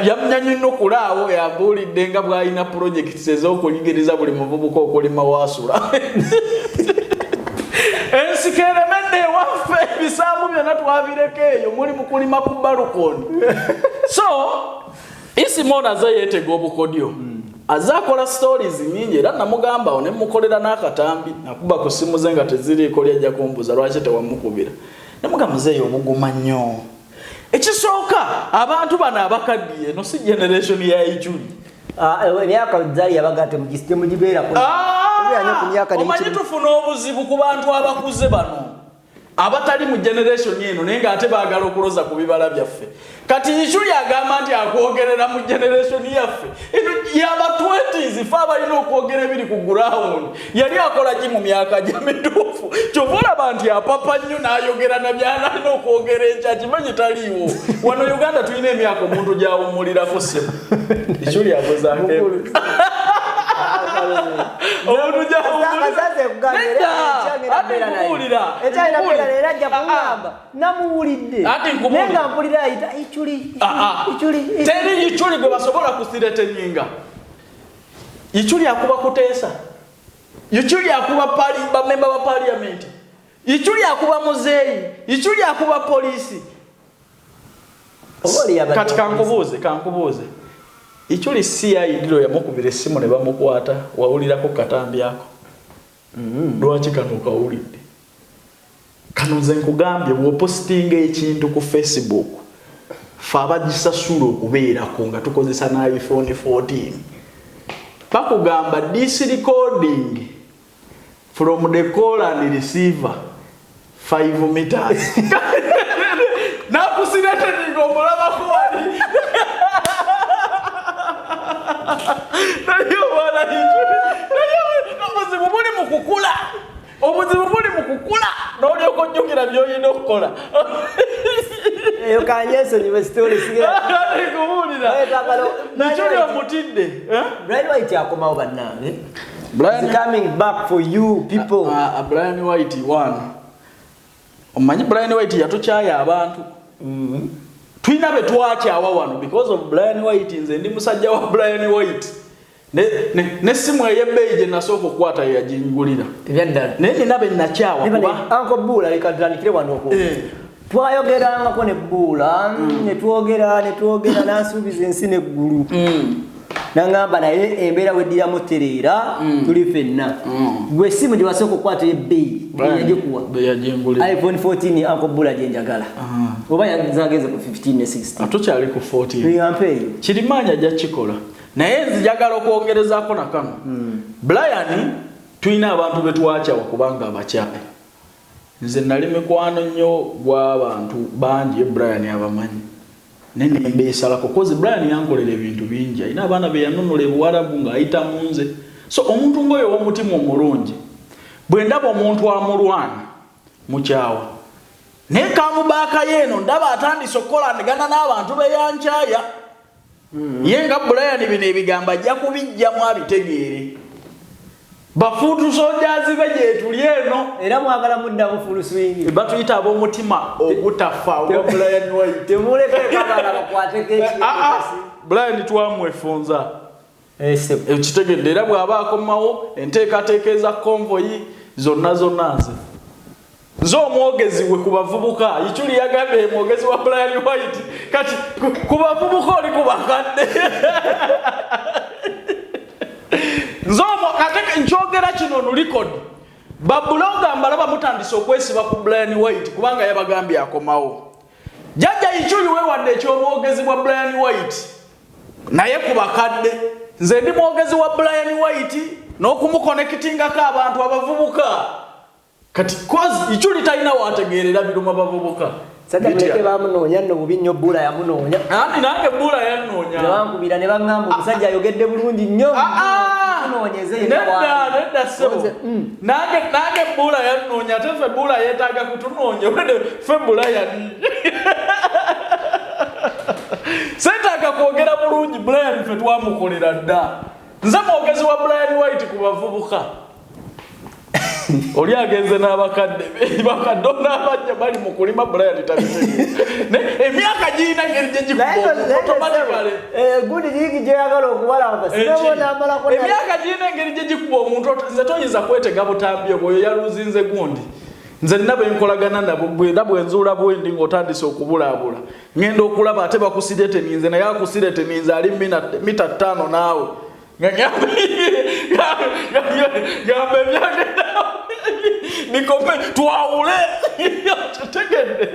yamnyanyinukula awo yambuulidde nga bw'alina pulojekiti ez'okuyigiriza buli muvubuka okulima waasula ensiko eremedde ewaffe ebisaamu byonna twabireko eyo muli mu kulima ku balukoni so Isma ono aze yeetega obukodyo aze akola stories nyingi era namugambawo ne mukolera n'akatambi nakuba ku simu ze nga teziriiko lyajja kumbuza lwaki tewamukubira namugamba zeeyo obuguma nnyo ekisooka abantu bano abakaddiye no si generation ya Ijuli emyaka zali yabagate mugibeerako omanyi tufuna obuzibu ku bantu abakuze bano abatali mu generation eno naye ng'ate baagala okuloza ku bibala byaffe kati Ijuli agamba nti akwogerera mu generation yaffe eno yaba 20s fe abalina okwogera ebiri ku ground yali akola ki mu myaka gya mituufu kyova olaba nti apapa nnyo n'ayogera na by'alina okwogera enkya kimanyi taliiwo wano Uganda tulina emyaka omuntu gyawummulirako ssemu Ijuli agezaako omuntu teri Ijuli gwe basobola kusiretenyinga Ijuli akuba kuteesa Ijuli akuba bamemba ba parliament Ijuli akuba muzeeyi Ijuli akuba polisi kati kankubuuze Ijuli CID yamukubira essimu ne bamukwata wawulirako katambi ako lwaki kano okawulidde kano nze nkugambye bw'opositinga ekintu ku Facebook fe abagisasula okubeerako nga tukozesa na iPhone 14 bakugamba this recording from the call and receiver 5 meters nakusirete ningomulabako wali obuzibu buli mu kukula n'olyoka ojjukira by'olina okukola eyo kanyeso nyiwe story sigira Ijuli omutidde Brian White akomawo bannange is coming back for you people Brian White one omanyi Brian White yatukyaya abantu tulina be twakyawa wano because of Brian White nze ndi musajja wa Brian White nesimu ey'ebbeeyi gye nasooka okukwata yagingulira ebyaddala naye nina be nakyawa kuba Uncle Buula leka tutandikire wano okwo twayogerangako ne Buula ne twogera n'ansuubiza ensi n'eggulu n'angamba naye embeera weddiramu tereera tuli ffenna gwe essimu gye wasooka okukwata ey'ebbeeyi yagikuwa iPhone 14 Uncle Buula gye njagala oba yazageze ku 15 ne 16 atukyali ku 14 kirimaanya ajja kikola naye nzijagala okwongerezaako na kano Brian tulina abantu be twakyawa kubanga abakyala nze nali mikwano nnyo gw'abantu bangi Brian abamanyi naye nembeesalako kozi Brian yankolera ebintu bingi alina abaana be yanunula ebuwarabu ng'ayita mu nze so omuntu ng'oyo w'omutima omulungi bwe ndaba omuntu amulwana mukyawa naye kamubaaka yeeno ndaba atandise okukolanagana n'abantu be yankyaya ye nga Brian bino ebigambo ajja kubijjamu abitegeere bafuutu soldiers be gye tuli eno era mwagala muddamu full swing batuyita ab'omutima ogutafa oba Brian White temulekeko abaana bakwateko ekiyekasi Brian twamwefunza ekitegedde era bw'aba akomawo enteekateeka eza convoy zonna nze nzo omwogezi we kubavubuka ichuli yagambe omwogezi wa Brian White kati kubavubuka oli kubakadde nzomo kateka nchogera kino no record babulonga mbalaba mutandise okwesiba ku Brian White kubanga yabagambye akomawo jajja ichuli we wadde ekyomwogezi wa Brian White naye kubakadde nze ndi mwogezi wa Brian White n'okumuconnectinga ka abantu abavubuka kati cause ichuli talina wategeerera biruma bavubuka sada mweke bamunoonya no bubinyo bula yamunoonya ani nange bula yanoonya nabankubira ne bangamba omusajja ayogedde bulungi nnyo munoonyeze nedda sebo nange bula yanoonya tefe bula yeetaaga kutunoonya wede fe bula yani seetaaga kwogera bulungi Brian fe twamukolera dda nze mwogezi wa Brian White ku bavubuka oli agenze n'abakadde bakadde n'abajja bali mu kulima Brian tabitegeeza emyaka giina ngeri gye gikuba automatically gundi nyingi gye yagala okubalanga sinabona amalako emyaka giina engeri gye gikuba omuntu nze toyinza kwetega butambye bwoyo yaluzinze gundi nze nina bwe nkolagana nabo bwe nzuula bwendi ng'otandise okubulaabula ngenda okulaba ate bakusireteninze naye akusireteninze ali mita 5 naawe Gambe byagenda nikome twaule tegede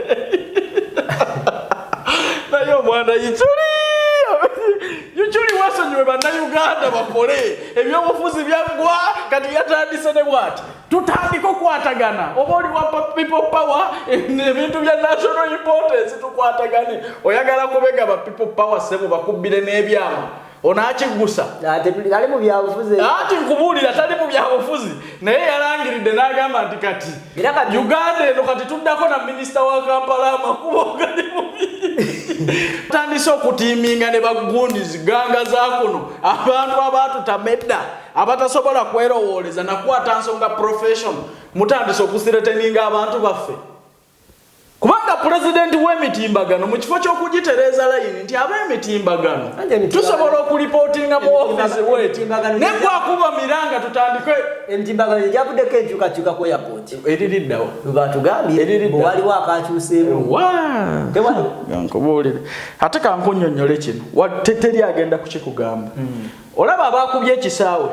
nayo mwana yichuli wasonywe bana Uganda bakole ebyobufuzi byagwa kati yatandise ne bwati tutandiko kwatagana oboli wa people power ebintu bya national importance tukwatagane oyagala kubega ba people power sebo bakubire n'ebyama onachigusa ate tuli mu byabufuzi ati nkubulira tali mu byabufuzi naye yalangiridde n'agamba nti kati Uganda eno kati tuddako na minister wa Kampala amakubo gali mu tandise okutiiminga ne bagundizi ganga za kuno abantu abatutamedda abatasobola kwerowooleza nakwata nsonga profession mutandise okusireteninga abantu baffe kubanga president w'emitimbagano mu kifo ky'okugitereza layini nti ab'emitimbagano tusobola okulipotinga mu office wetu ne kwakuba miranga tutandike emitimbagano gyavuddeko enkyukakyuka ku airport eririddawo batugambye waliwo akakyuseemu nkubuulire ate kankunnyonnyole kino teri agenda kukikugamba olaba abaakubye ekisaawe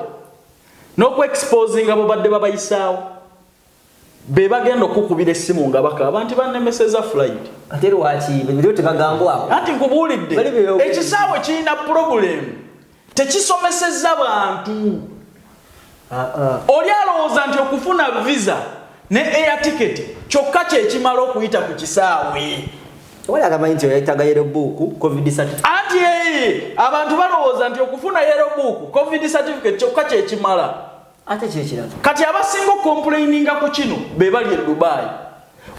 n'okuexposinga bo badde babayisaawo be bagenda okukubira essimu nga baka abantu bannemeseza flight ate lwaki bibyo tebagambwa awo ati nkubuulidde ekisaawe kirina problem tekisomeseza bantu oli alowooza nti okufuna visa ne air ticket kyokka kyekimala okuyita ku kisaawe wali agamanyi nti oyayitaga yellow book covid certificate anti abantu balowooza nti okufuna yellow book covid certificate kyokka kyekimala ate kyekirala kati abasinga complaininga ku kino be bali e Dubai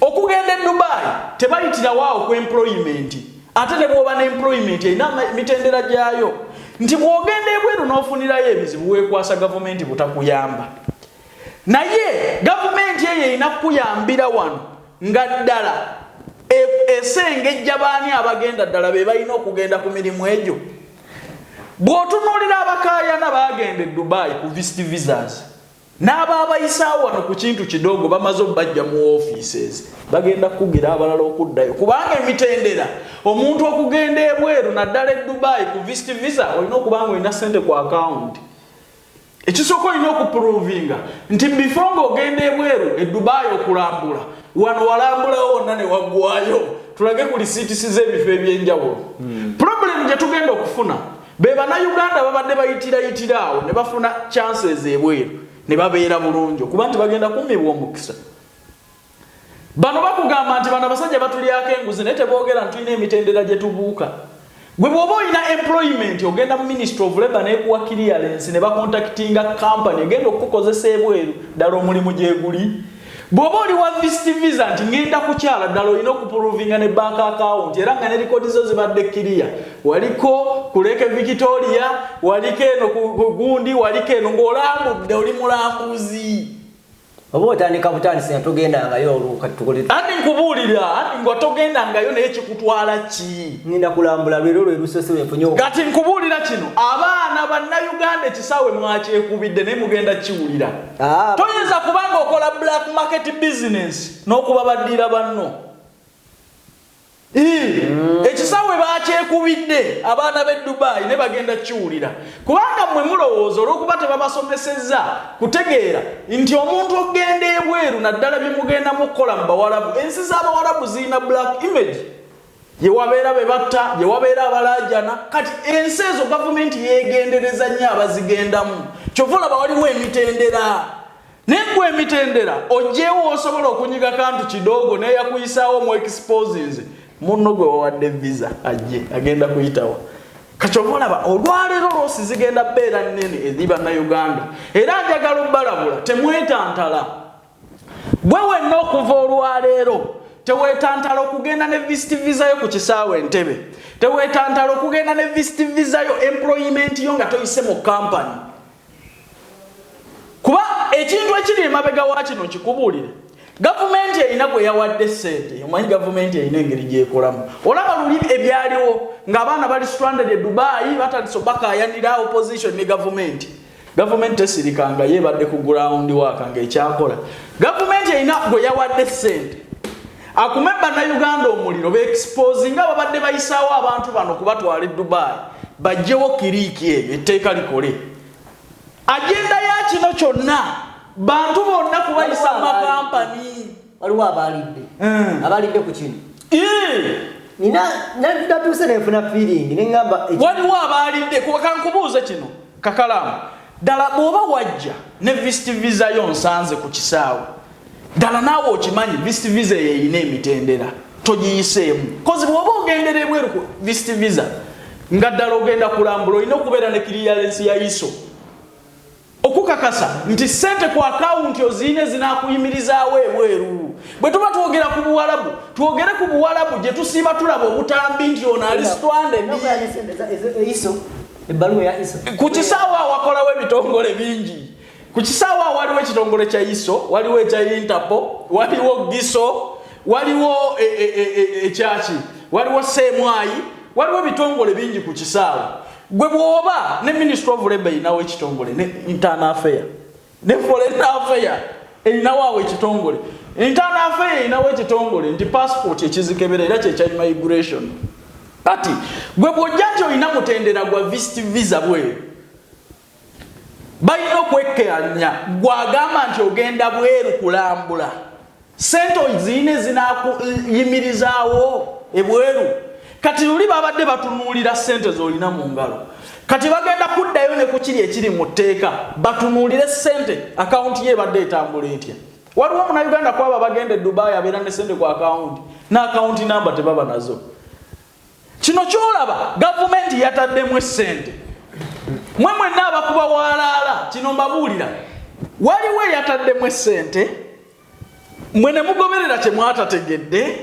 okugenda e Dubai tebayitira waawo ku employment ate ne bwoba ne employment erina mitendera gyayo nti bwogenda ebweru n'ofunirayo ebizibu weekwasa gavumenti butakuyamba naye gavumenti eyo erina kukuyambira wano nga ddala esengejja baani abagenda ddala be balina okugenda ku mirimu egyo bw'otunuulira abakaayana bagenda e Dubai ku visit visas n'abaabayisaawo wano ku kintu kidogo bamaze obbajja mu offices bagenda kugira abalala okuddayo kubanga emitendera omuntu okugenda ebweru naddala e Dubai ku visit visa olina okubanga olina ssente ku account ekisooka olina okuprovinga nti before ng'ogenda ebweru e Dubai okulambula wano walambulawo wonna ne waggwayo tulage ku lisiitisi z'ebifo ebyenjawulo problem gye tugenda okufuna be bannayuganda babadde bayitira awo ne bafuna chances ebweru ne babeera bulungi kuba nti bagenda kummibwa omukisa bano bakugamba nti bano abasajja batulyako enguzi naye teboogera nti tulina emitendera gye tubuuka gwe bw'oba olina employment ogenda mu Ministry of Labour n'ekuwa clearance ne bacontactinga company egenda okukozesa ebweru ddala omulimu gyeguli bw'oba oli wa visit visa nti ngenda kukyala ddala olina okuprovinga ne bank account era nga ne likodi zo zibadde kiriya waliko kuleke Victoria waliko eno ku gundi waliko eno ng'olambudde oli mulambuzi oba otandika butandisi nga togendangayo oluuka tukole ati nkubuulira ati nga togendangayo naye kikutwala ki ngenda kulambula lwero lwe lusose lwenfunye kati nkubuulira kino abaana bannayuganda ekisaawe mwakyekubidde naye mugenda kiwulira. Toyinza kubanga okola black market business n'okuba baddira banno. Ekisaawe bakyekubidde abaana b'e Dubai ne bagenda kiwulira. Kubanga mmwe mulowooza olw'okuba tebabasomesezza kutegeera nti omuntu ogenda ebweru naddala bye mugenda mukola mu Bawarabu. Ensi z'Abawarabu zirina black image. Ye wabeera be batta, ye wabeera abalajana. Kati ensi ezo gavumenti yeegendereza nnyo abazigendamu. Kyova olaba waliwo emitendera. Negwe emitendera ojjeewo osobola okunyiga kantu kidogo naye yakuyisaawo mu exposings. Munno gwe wawadde visa ajje agenda kuyitawa. Kakyova olaba olwaleero loosi zigenda bbeera nnene eri bannayuganda. Era njagala obbalabula temwetantala. Bwe wenna okuva olwaleero teweetantala okugenda ne visit visa yo ku kisaawe Entebbe. Teweetantala okugenda ne visit visa yo employment yo nga toyise mu company. Kuba ekintu ekiri emabega wa kino kikubuulire. Gavumenti erina gwe yawadde ssente. Omanyi gavumenti erina engeri gyekolamu. Olaba luli ebyaliwo ng'abaana bali stranded e Dubai batandise bakaayanira opposition ne gavumenti. Gavumenti tesirikanga yeebadde ku ground waakanga ekyakola. Gavumenti erina gwe yawadde ssente. Akume bannayuganda omuliro be-expose nga babadde bayisaawo abantu bano kubatwala e Dubai. Bajjewo kiriiki eyo etteeka likole. Agenda ya kino kyonna bantu bonna kubayisa mu makampani. Waliwo abalidde. Abalidde ku kino. Nina natuuse nefuna feeling nengamba waliwo abalidde kuba kankubuuze kino Kakalaamu. Ddala bw'oba wajja ne visit visa yo nsanze ku kisaawe. Ddala naawe okimanyi visit visa yeyina emitendera. Togiyiseemu. Kozi bw'oba ogendera ebweru ku visit visa nga ddala ogenda kulambula olina okubeera ne clearance ya ISO. Okukakasa nti ssente ku akawunti ozine zinakuyimirizaawo ebweru. Bwe tuba twogera ku Buwarabu, twogere ku Buwarabu gye tusiiba tulaba obutambi nti ono ali stranded. Ebbaluwa ya ISO. Ku kisaawe wakolawo ebitongole bingi. Ku kisaawe waliwo ekitongole kya ISO, waliwo ekya Interpol, waliwo GISO, waliwo ekyaki, waliwo SEMWAI, waliwo ebitongole bingi ku kisaawe. Gwe bw'oba ne Ministry of Labour erinawo ekitongole, ne Internal Affairs, ne Foreign Affairs erinawo ekitongole. Internal Affairs erinawo ekitongole nti passport ekizikebera era kye kya immigration. Kati gwe bw'ojja nti olina mutendera gwa visit visa bweru. Balina okwekkeanya gwagamba nti ogenda bweru kulambula. Ssente ozine zinakuyimirizaawo ebweru. Kati luli babadde batunuulira ssente z'olina mu ngalo. Kati bagenda kuddayo ne ku kiri ekiri mu tteeka batunuulire ssente akawunti ye ebadde etambula etya. Waliwo Munnayuganda kwaba bagenda e Dubai abeera ne ssente ku akawunti n'akawunti namba tebaba nazo. Kino kyolaba gavumenti yataddemu ssente. Mwe mwenna abakuba walaala kino mbabuulira. Waliwo yataddemu ssente mwe ne mugoberera kye mwatategedde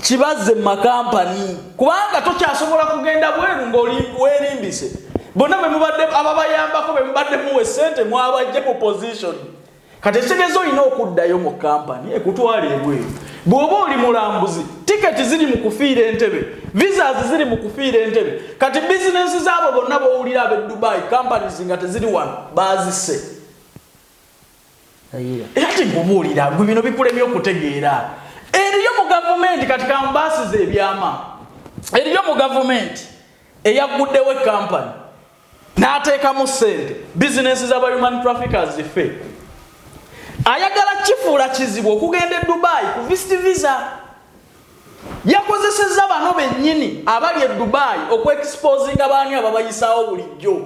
kibaze makampani kubanga tokyasobola kugenda bweru ng'oli weerimbise. Bonna bwe mubadde ababayambako bwe mubadde muwe ssente mwabajje mu position. Kati ekitegeeza olina okuddayo mu kampani ekutwala ebweru. Bw'oba oli mulambuzi tiketi ziri mu kufiira Entebbe, visas ziri mu kufiira Entebbe. Kati bizinensi zaabo bonna b'owulira ab'e Dubai companies nga teziri wano baazisse. Era tinkubuulira gwe bino bikulemye okutegeera. Eriyo mu gavumenti kati kambaasize ebyama. Eriyo mu gavumenti eyaguddewoekampani n'ateekamu ssente bizinensi z'aba human traffickers zife. Ayagala kifuula kizibu okugenda e Dubai ku visit visa. Yakozesezza bano bennyini abali e Dubai okweexposinga baani ababayisaawo bulijjo.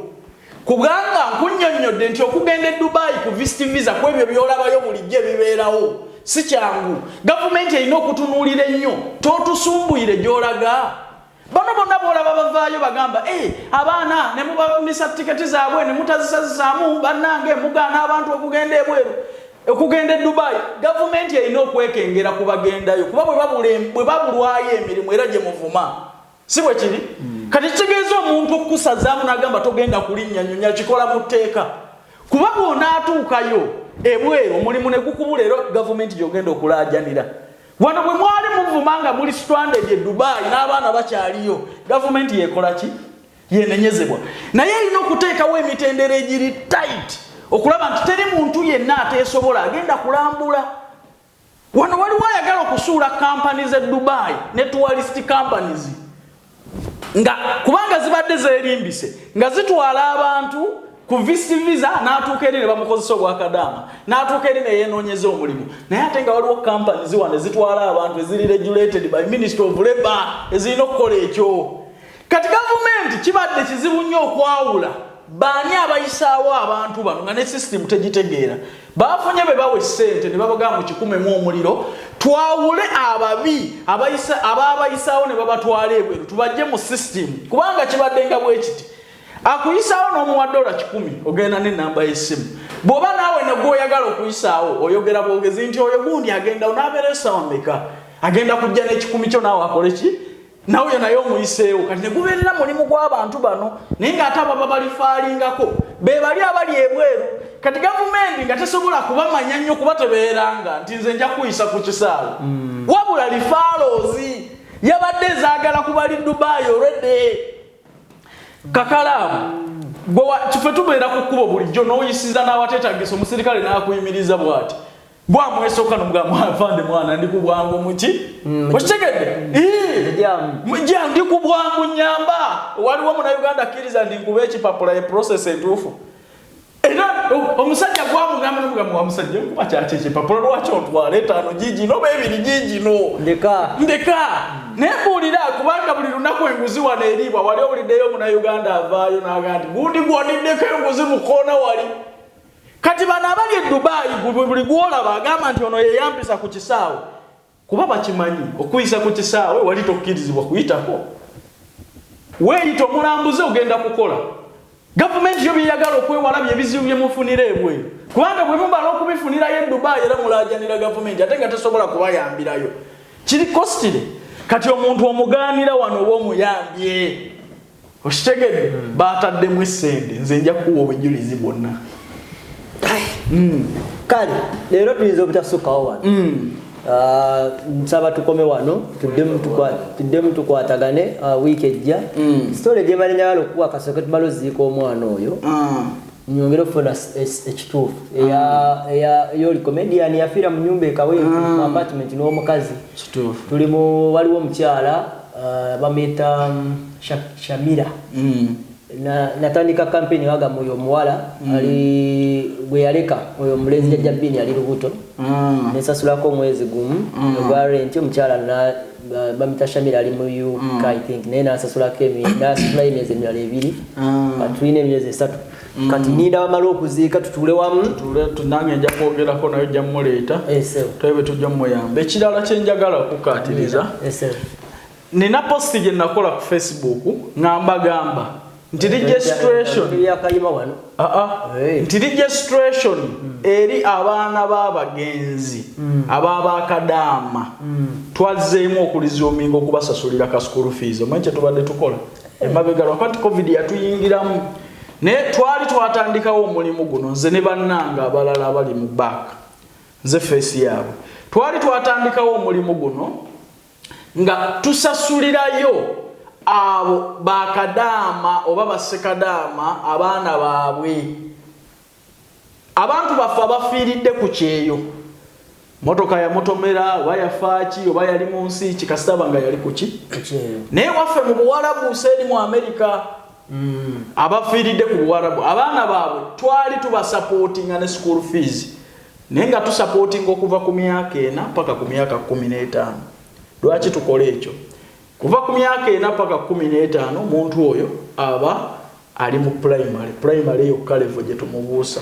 Kubanga nkunnyonnyodde nti okugenda e Dubai ku visit visa ku ebyo by'olabayo bulijjo ebibeerawo si kyangu. Gavumenti erina okutunuulira ennyo totusumbuyire gy'olaga. Bano bonna bw'olaba bavaayo bagamba abaana ne mubamisa tiketi zaabwe ne mutazisazisaamu bannange mugaana abantu okugenda ebweru. Okugenda e Dubai gavumenti erina okwekengera ku bagendayo kuba bwe babulwayo emirimu era gye muvuma. Si bwe kiri? Kati kitegeeza omuntu okukusazaamu n'agamba togenda kulinnyannyonya kikola mu tteeka. Kuba bw'onaatuukayo ebweru omulimu ne gukubula era gavumenti gy'ogenda okulaajanira. Wano bwe mwali muvuma nga muli stranded e Dubai n'abaana bakyaliyo gavumenti yekola ki? yenenyezebwa naye alina okuteekawo emitendera egiri tight okulaba nti teri muntu yenna ateesobola agenda kulambula wano waliwo ayagala okusuula companies e Dubai ne tourist companies nga kubanga zibadde zeerimbise nga zitwala abantu ku visa n'atuuka eri ne bamukozesa obwakadaama n'atuuka eri ne yeenoonyeza omulimu naye ate nga waliwo companies wane zitwala abantu eziri regulated by Ministry of Labour ezirina okukola ekyo kati gavumenti kibadde kizibu nnyo okwawula baani abayisaawo abantu bano nga ne system tegitegeera bafunye be bawe ssente ne babagaa mu kikumemu omuliro twawule ababi ababayisaawo ne babatwala ebweru tubajje mu system kubanga kibadde nga bwe kiti akuyisaawo n'omuwa $100 ogenda n'ennamba y'essimu bw'oba naawe ne gw'oyagala okuyisaawo oyogera bwogezi nti oyo gundi agenda onaabeera essaawa mmeka agenda kujja n'ekikumi kyo naawe akole ki nawe naye omuyiseewo kati ne gubeerera mulimu gw'abantu bano naye ng'ate ababa balifaalingako be bali abali ebweru kati gavumenti nga tesobola kubamanya nnyo kuba tebeeranga nti nze nja kuyisa ku kisaawe wabula lifaalozi yabadde ezaagala ku bali Dubai already kakalaamu kiffe tubeera ku kkubo bulijjo n'oyisiza n'awateetagisa omusirikale n'akuyimiriza bw'ati bwamwesooka n'omugamba mwana ndi ku bwangu muki okitegedde jja ndi ku bwangu nyamba waliwo Munnayuganda akkiriza ndi nkuba ekipapula ye process entuufu era omusajja gwamugamba n'omugamba wa musajja nkuba kyaki ekipapula lwaki ontwala 5 giigino oba 2 giigino ndeka nembuulira kubanga buli lunaku enguzi wano eriibwa wali obuliddeyo Munnayuganda avaayo n'agamba nti gundi gwoniddeko enguzi mu koona wali kati bano abali e Dubai buli gwolaba agamba nti ono yeyampisa ku kisaawe kuba bakimanyi okuyisa ku kisaawe wali tokkirizibwa kuyitako weeyita omulambuzi ogenda kukola gavumenti yo byeyagala okwewala byebizibu byemufunira ebweru kubanga bwe mubala okubifunirayo e Dubai era mulaajanira gavumenti ate nga tesobola kubayambirayo kiri kostire kati omuntu omugaanira wano oba omuyambye okitegedde baataddemu essente nze nja kuwa obujulizi bwonna kale leero tuyinza obutasukkawo wano nsaba tukome wano tuddemu tukwatagane wiiki ejja sitole gyemali njagala okuwa kasooke tumala oziika omwana oyo nyongere okufuna ekituufu eyoli comedian yafiira mu nyumba ekaweeku mu apartment n'omukazi waliwo omukyala bamuyita Shamira natandika campaign wagamba oyo omuwala ali bwe yaleka oyo omulenzi jjajja Bini ali lubuto nesasulako omwezi gumu ogwa rent omukyala bamuyita Shamira ali mu UK I think naye nasasulako nasasulayo emyezi emirala 2 kati tulina emyezi 3 kati ninda bamala okuziika tutuule wamu nange nja kwogerako nayo jja mmuleeta twebe tujja mmuyamba ekirala kyenjagala okukaatiriza nina posti gye nakola ku Facebook ngamba nti registration eri abaana b'abagenzi ab'abakadaama twazzeemu okulizuuminga okubasasulira ka school fees omanyi kye tubadde tukola emabega lwakati covid yatuyingiramu naye twali twatandikawo omulimu guno nze ne bannanga abalala abali mu baaka nze feesi yaabwe twali twatandikawo omulimu guno nga tusasulirayo abo bakadaama oba basekadaama abaana baabwe abantu baffe abafiiridde ku kyeyo motoka ya motomera oba yafaaki oba yali mu nsi kikasitaba nga yali kuki naye waffe mu Buwarabu seeri mu Amerika abafiiridde ku Buwarabu abaana baabwe twali tubasapootinga ne school fees naye nga tusapootinga okuva ku myaka 4 mpaka ku myaka 15 lwaki tukole ekyo kuva ku myaka 4 mpaka 15 omuntu oyo aba ali mu primary yokka level gye tumubuusa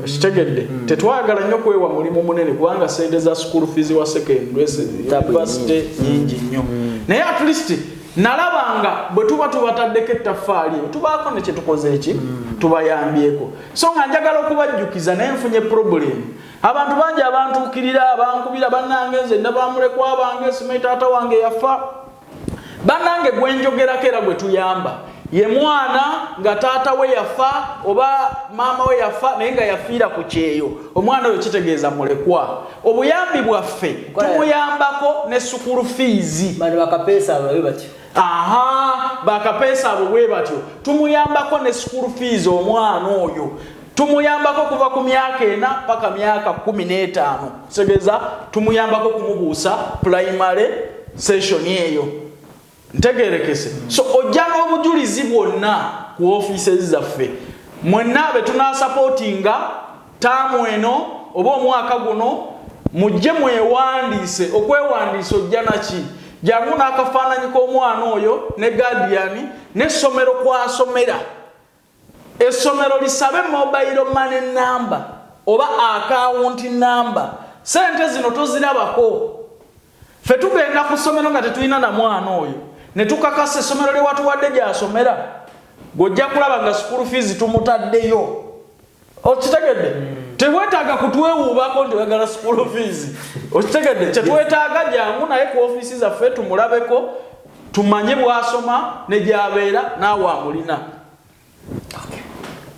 okitegedde tetwagala nnyo kwewa mulimu munene kubanga sente za school fees wa secondary university nyingi nnyo naye at least nalabanga bwe tuba tubataddeko ettaffaali tubaako ne kye tukoze eki tubayambyeko so nga njagala okubajjukiza naye nfunye problem abantu bangi abantuukirira abankubira bannange nze nabamulekwa abange simanyi taata wange yafa bannange gwenjogerako era gwe tuyamba ye mwana nga taata we yafa oba maama we yafa naye nga yafiira ku kyeyo omwana oyo kitegeeza mulekwa obuyambi bwaffe tumuyambako ne school fees bano bakapeesa ababe batyo aha bakapesa abo bwe batyo tumuyambako ne school fees omwana oyo tumuyambako kuva ku myaka 4 paka myaka 15 segeza tumuyambako kumubuusa primary session eyo ntegerekese so ojjanga obujulizi bwonna ku offices zaffe mwenna be tuna supportinga tamu eno oba omwaka guno mujje mwewandise okwewandiisa ojja naki jangu n'akafaananyi k'omwana oyo ne guardian n'essomero kwasomera essomero lisabe mobile money number oba account number sente zino tozirabako ffe tugenda ku ssomero nga tetulina na mwana oyo ne tukakasa essomero lye watuwadde gy'asomera gojja kulaba nga school fees tumutaddeyo okitegedde tewetaaga kutwewuubako nti wagala school fees okitegedde kyetwetaaga jangu naye ku office zaffe tumulabeko tumanye bwasoma ne gy'abeera naawe amulina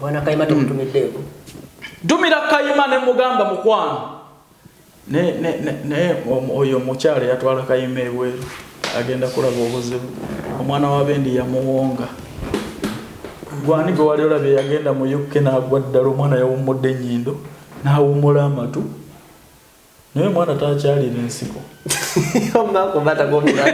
Bwana Kayima tumutumiddeeko dumira Kayima ne mugamba mukwano ne oyo mukyala yatwala Kayima ebweru agenda kulaba obuzibu omwana wa bendi yamuwonga gwani gwe wali olabye yagenda mu UK n'agwa ddala omwana yawummudde ennyindo n'awummula amatu naye omwana taakyalira ensiko omako batagomera